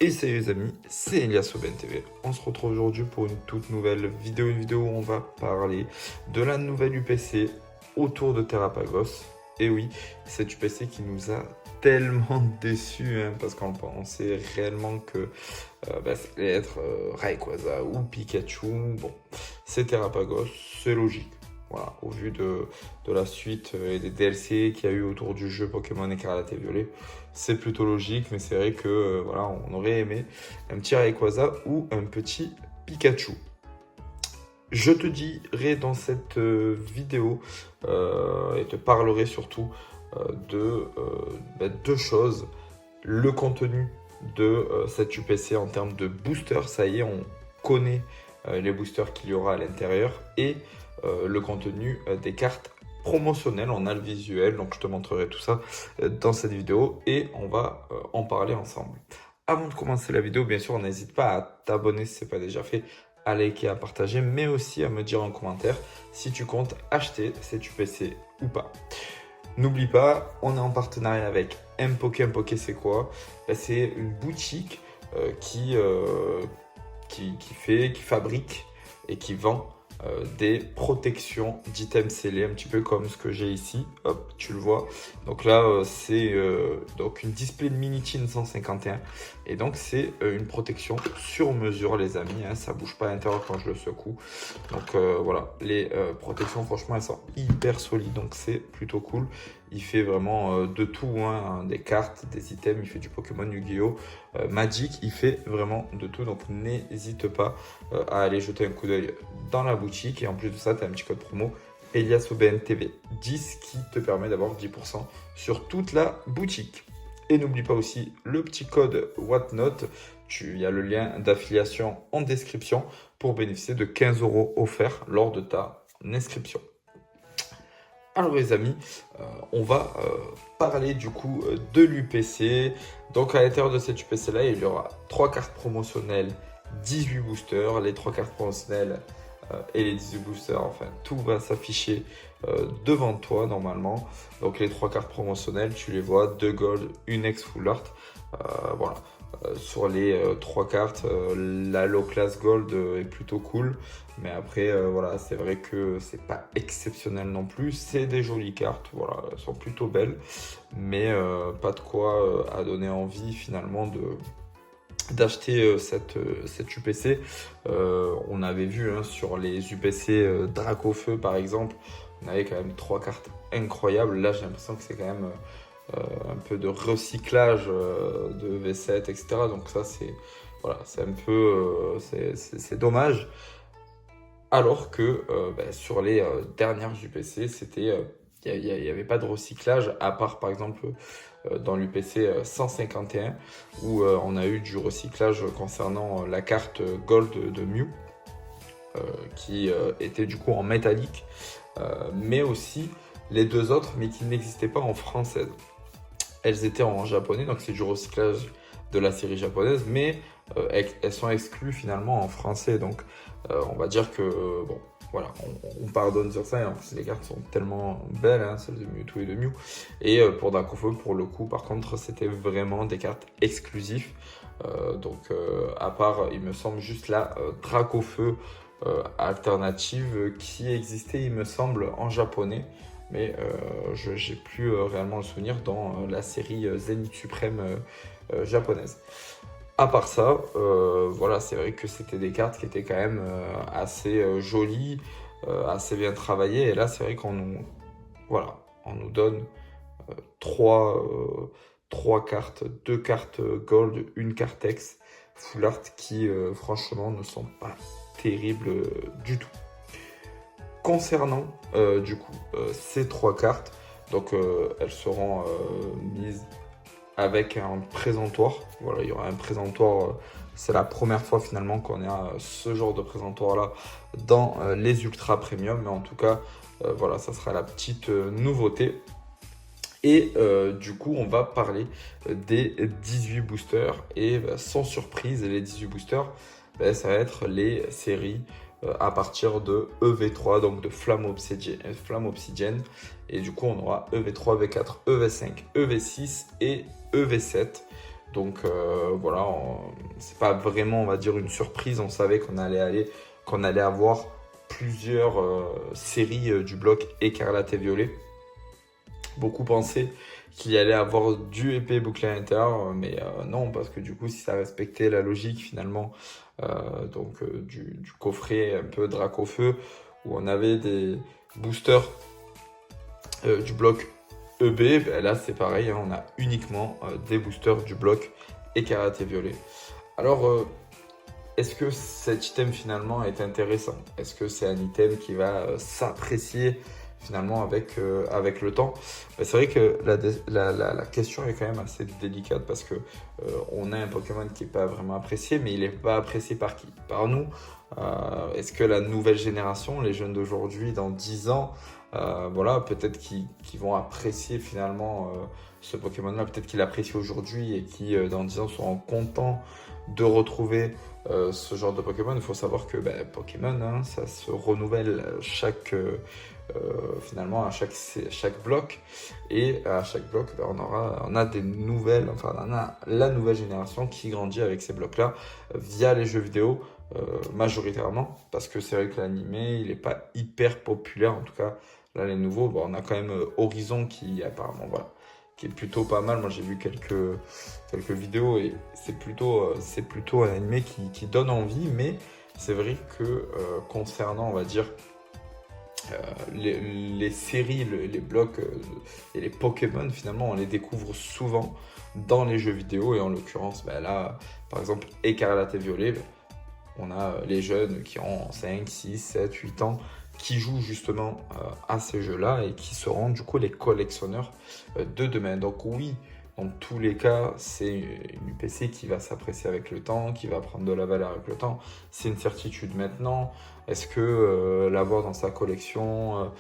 Et salut les amis, c'est Elias au BNTV. On se retrouve aujourd'hui pour une toute nouvelle vidéo, où on va parler de la nouvelle UPC autour de Terrapagos. Et oui, cette UPC qui nous a tellement déçus, parce qu'on pensait réellement que ça allait être Rayquaza ou Pikachu. Bon, c'est Terrapagos, c'est logique. Voilà, au vu de la suite et des DLC qu'il y a eu autour du jeu Pokémon Écarlate et Violet, c'est plutôt logique, mais c'est vrai que voilà, on aurait aimé un petit Rayquaza ou un petit Pikachu. Je te dirai dans cette vidéo et te parlerai surtout de deux choses. Le contenu de cette UPC en termes de boosters, ça y est, on connaît les boosters qu'il y aura à l'intérieur, et le contenu des cartes promotionnelles. On a le visuel, donc je te montrerai tout ça dans cette vidéo et on va en parler ensemble. Avant de commencer la vidéo, bien sûr, n'hésite pas à t'abonner si ce n'est pas déjà fait, à liker, à partager, mais aussi à me dire en commentaire si tu comptes acheter cette UPC ou pas. N'oublie pas, on est en partenariat avec Mpoké. Mpoké, c'est quoi? C'est une boutique qui fabrique et qui vend des protections d'items scellés, un petit peu comme ce que j'ai ici. Hop, tu le vois. Donc là, c'est donc une display de Minitin 151. Et donc, c'est une protection sur mesure, les amis. Ça bouge pas à l'intérieur quand je le secoue. Donc voilà, les protections, franchement, elles sont hyper solides. Donc, c'est plutôt cool. Il fait vraiment de tout, des cartes, des items. Il fait du Pokémon Yu-Gi-Oh! Magic, il fait vraiment de tout. Donc, n'hésite pas à aller jeter un coup d'œil dans la boutique. Et en plus de ça, tu as un petit code promo EliasOBNTV 10 qui te permet d'avoir 10% sur toute la boutique. Et n'oublie pas aussi le petit code Whatnot. Il y a le lien d'affiliation en description pour bénéficier de 15 € offerts lors de ta inscription. Alors les amis, on va parler du coup de l'UPC. Donc à l'intérieur de cette UPC là, il y aura 3 cartes promotionnelles, 18 boosters. Les 3 cartes promotionnelles et les 18 boosters, enfin tout va s'afficher devant toi normalement. Donc les 3 cartes promotionnelles, tu les vois, 2 gold, une ex full art. Voilà. Sur les 3 cartes, la low class gold est plutôt cool, mais après voilà, c'est vrai que c'est pas exceptionnel non plus. C'est des jolies cartes, voilà, elles sont plutôt belles, mais pas de quoi à donner envie finalement d'acheter cette UPC. On avait vu sur les UPC Dracofeu par exemple, on avait quand même 3 cartes incroyables. Là j'ai l'impression que c'est quand même un peu de recyclage de V7, etc. Donc ça, c'est voilà, c'est un peu c'est dommage. Alors que sur les dernières UPC, c'était il n'y avait pas de recyclage, à part par exemple dans l'UPC 151 où on a eu du recyclage concernant la carte Gold de Mew qui était du coup en métallique, mais aussi les deux autres, mais qui n'existaient pas en française. Elles étaient en japonais, donc c'est du recyclage de la série japonaise, mais elles sont exclues finalement en français. Donc on va dire que, bon, voilà, on pardonne sur ça. Et en plus, les cartes sont tellement belles, celles de Mewtwo et de Mew. Et pour Dracofeu, pour le coup, par contre, c'était vraiment des cartes exclusives. Donc à part, il me semble, juste la Dracofeu alternative qui existait, il me semble, en japonais. Mais je n'ai plus réellement le souvenir dans la série Zenith Suprême japonaise. À part ça, voilà, c'est vrai que c'était des cartes qui étaient quand même assez jolies, assez bien travaillées. Et là, c'est vrai qu'on nous, voilà, on nous donne trois cartes, 2 cartes gold, une carte ex full art qui franchement ne sont pas terribles du tout. Concernant du coup ces 3 cartes, donc elles seront mises avec un présentoir. Voilà, il y aura un présentoir. C'est la première fois finalement qu'on a ce genre de présentoir là dans les ultra premium, mais en tout cas voilà, ça sera la petite nouveauté. Et du coup, on va parler des 18 boosters. Et sans surprise, les 18 boosters, ça va être les séries à partir de EV3, donc de Flamme Obsidienne. Et du coup, on aura EV3, EV4, EV5, EV6 et EV7. Donc voilà, c'est pas vraiment, on va dire, une surprise. On savait qu'on allait avoir plusieurs séries du bloc Écarlate et Violet. Beaucoup pensaient qu'il y allait avoir du épée bouclier à l'intérieur, mais non, parce que du coup, si ça respectait la logique finalement du coffret un peu Dracofeu, où on avait des boosters du bloc EB, ben là c'est pareil, hein, on a uniquement des boosters du bloc Écarlate et Violet. Alors, est-ce que cet item finalement est intéressant? Est-ce que c'est un item qui va s'apprécier finalement avec le temps? Ben, c'est vrai que la question est quand même assez délicate parce que on a un Pokémon qui n'est pas vraiment apprécié, mais il n'est pas apprécié par qui? Par nous. Est-ce que la nouvelle génération, les jeunes d'aujourd'hui, dans 10 ans, voilà, peut-être qu'ils vont apprécier finalement ce Pokémon-là, peut-être qu'ils l'apprécient aujourd'hui et qui, dans 10 ans, seront contents de retrouver ce genre de Pokémon. Il faut savoir que Pokémon, hein, ça se renouvelle finalement à chaque bloc. Et à chaque bloc, on a des nouvelles, enfin on a la nouvelle génération qui grandit avec ces blocs-là via les jeux vidéo. Majoritairement, parce que c'est vrai que l'animé il n'est pas hyper populaire, en tout cas là les nouveaux, bon, on a quand même Horizon qui apparemment voilà, qui est plutôt pas mal. Moi j'ai vu quelques vidéos et c'est plutôt un animé qui donne envie, mais c'est vrai que concernant on va dire les séries, les blocs et les Pokémon finalement on les découvre souvent dans les jeux vidéo, et en l'occurrence là par exemple Écarlate et Violet, on a les jeunes qui ont 5, 6, 7, 8 ans qui jouent justement à ces jeux-là et qui seront du coup les collectionneurs de demain. Donc oui, dans tous les cas, c'est une UPC qui va s'apprécier avec le temps, qui va prendre de la valeur avec le temps. C'est une certitude maintenant. Est-ce que l'avoir dans sa collection,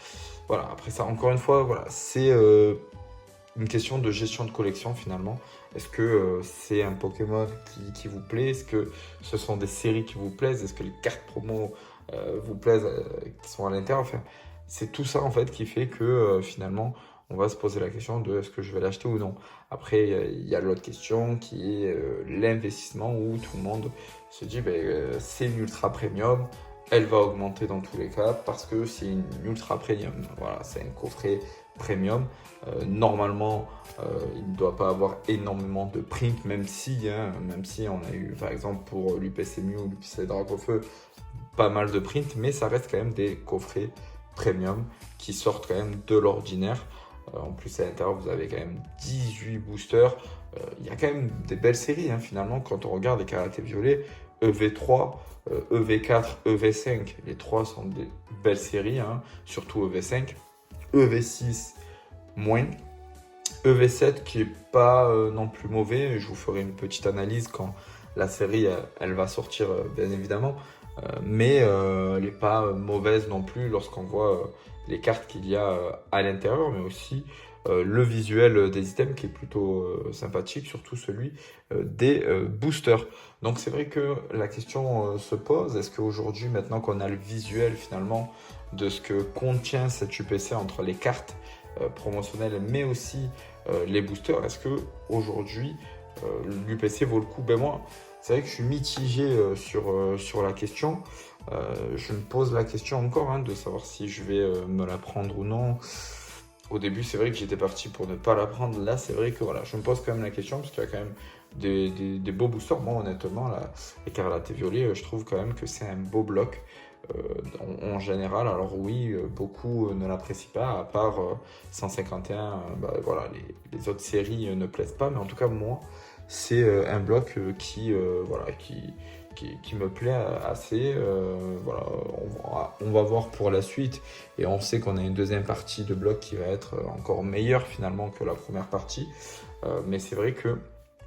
voilà, après ça, encore une fois, voilà, c'est une question de gestion de collection finalement. Est-ce que c'est un Pokémon qui vous plaît? Est-ce que ce sont des séries qui vous plaisent? Est-ce que les cartes promo vous plaisent, qui sont à l'intérieur? Enfin, c'est tout ça en fait qui fait que finalement on va se poser la question de est-ce que je vais l'acheter ou non. Après, il y a l'autre question qui est l'investissement, où tout le monde se dit c'est une ultra premium, elle va augmenter dans tous les cas parce que c'est une ultra premium. Voilà, c'est un coffret premium. Normalement, il ne doit pas avoir énormément de print, même si on a eu, par exemple, pour l'UPC Mew ou l'UPC Dracofeu, pas mal de print, mais ça reste quand même des coffrets premium qui sortent quand même de l'ordinaire. En plus, à l'intérieur, vous avez quand même 18 boosters. Il y a quand même des belles séries, hein, finalement, quand on regarde les Écarlate et Violet, EV3, EV4, EV5, les trois sont des belles séries, hein, surtout EV5. EV6, moins. EV7 qui est pas non plus mauvais. Je vous ferai une petite analyse quand la série elle va sortir, bien évidemment. Mais elle n'est pas mauvaise non plus lorsqu'on voit les cartes qu'il y a à l'intérieur, mais aussi le visuel des items qui est plutôt sympathique, surtout celui des boosters. Donc c'est vrai que la question se pose, est-ce qu'aujourd'hui, maintenant qu'on a le visuel finalement de ce que contient cette UPC entre les cartes promotionnelles mais aussi les boosters, est-ce que aujourd'hui l'UPC vaut le coup? Moi, c'est vrai que je suis mitigé sur la question. Je me pose la question encore, hein, de savoir si je vais me la prendre ou non. Au début, c'est vrai que j'étais parti pour ne pas la prendre. Là, c'est vrai que voilà, je me pose quand même la question parce qu'il y a quand même des beaux boosters. Moi, honnêtement, là, Écarlate et Violet, je trouve quand même que c'est un beau bloc en général. Alors oui, beaucoup ne l'apprécient pas, à part 151. Voilà, les autres séries ne plaisent pas, mais en tout cas, moi, c'est un bloc qui me plaît assez. Voilà, on va voir pour la suite, et on sait qu'on a une deuxième partie de bloc qui va être encore meilleure finalement que la première partie. Mais c'est vrai que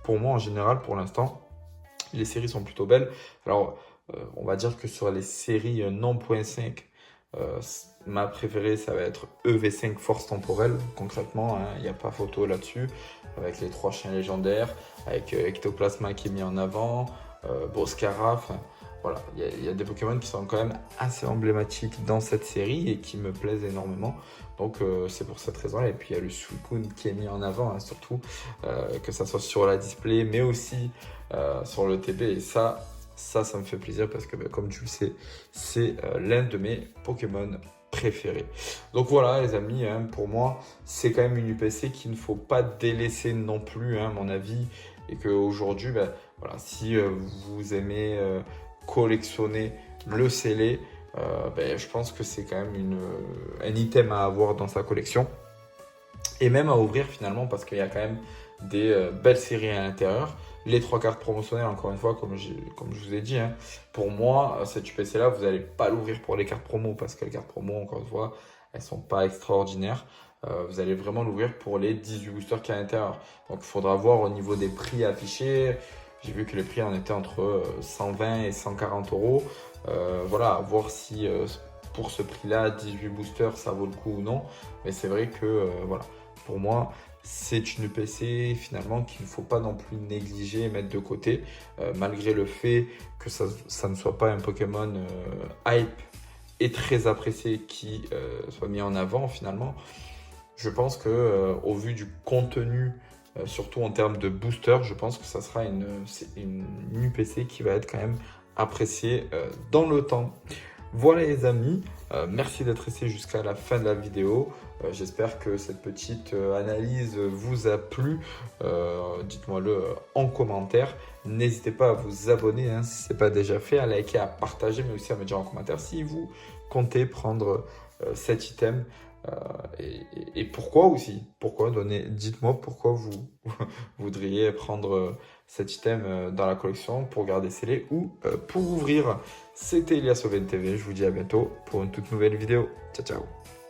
pour moi en général, pour l'instant, les séries sont plutôt belles. Alors, on va dire que sur les séries non .5, ma préférée, ça va être EV5 Force Temporelle. Concrètement, hein, il n'y a pas photo là-dessus. Avec les 3 chiens légendaires, avec Ectoplasma qui est mis en avant, Boscara. voilà, il y a des Pokémon qui sont quand même assez emblématiques dans cette série et qui me plaisent énormément. Donc c'est pour cette raison. Et puis il y a le Suicune qui est mis en avant, hein, surtout que ça soit sur la display, mais aussi sur le TB. Et ça me fait plaisir parce que, comme tu le sais, c'est l'un de mes Pokémon préférés. Donc voilà les amis, hein, pour moi, c'est quand même une UPC qu'il ne faut pas délaisser non plus, hein, à mon avis. Et qu'aujourd'hui, voilà, si vous aimez collectionner le scellé, je pense que c'est quand même un item à avoir dans sa collection. Et même à ouvrir finalement parce qu'il y a quand même des belles séries à l'intérieur. Les 3 cartes promotionnelles, encore une fois, comme je vous ai dit, hein, pour moi, cette UPC là, vous n'allez pas l'ouvrir pour les cartes promo parce que les cartes promo, encore une fois, elles sont pas extraordinaires. Vous allez vraiment l'ouvrir pour les 18 boosters qu'il y a à l'intérieur. Donc il faudra voir au niveau des prix affichés. J'ai vu que les prix en étaient entre 120 et 140 euros. Voilà, à voir si pour ce prix-là, 18 boosters, ça vaut le coup ou non. Mais c'est vrai que, voilà, pour moi, c'est une PC finalement qu'il ne faut pas non plus négliger et mettre de côté, malgré le fait que ça ne soit pas un Pokémon hype et très apprécié qui soit mis en avant finalement. Je pense que au vu du contenu, surtout en termes de booster, je pense que ça sera une UPC qui va être quand même appréciée dans le temps. Voilà les amis, merci d'être restés jusqu'à la fin de la vidéo. J'espère que cette petite analyse vous a plu. Dites-moi-le en commentaire. N'hésitez pas à vous abonner hein, si ce n'est pas déjà fait, à liker, à partager, mais aussi à me dire en commentaire si vous comptez prendre cet item. Et pourquoi aussi? Dites-moi pourquoi vous voudriez prendre cet item dans la collection pour garder scellé ou pour ouvrir. C'était Elias Oven TV, je vous dis à bientôt pour une toute nouvelle vidéo. Ciao ciao.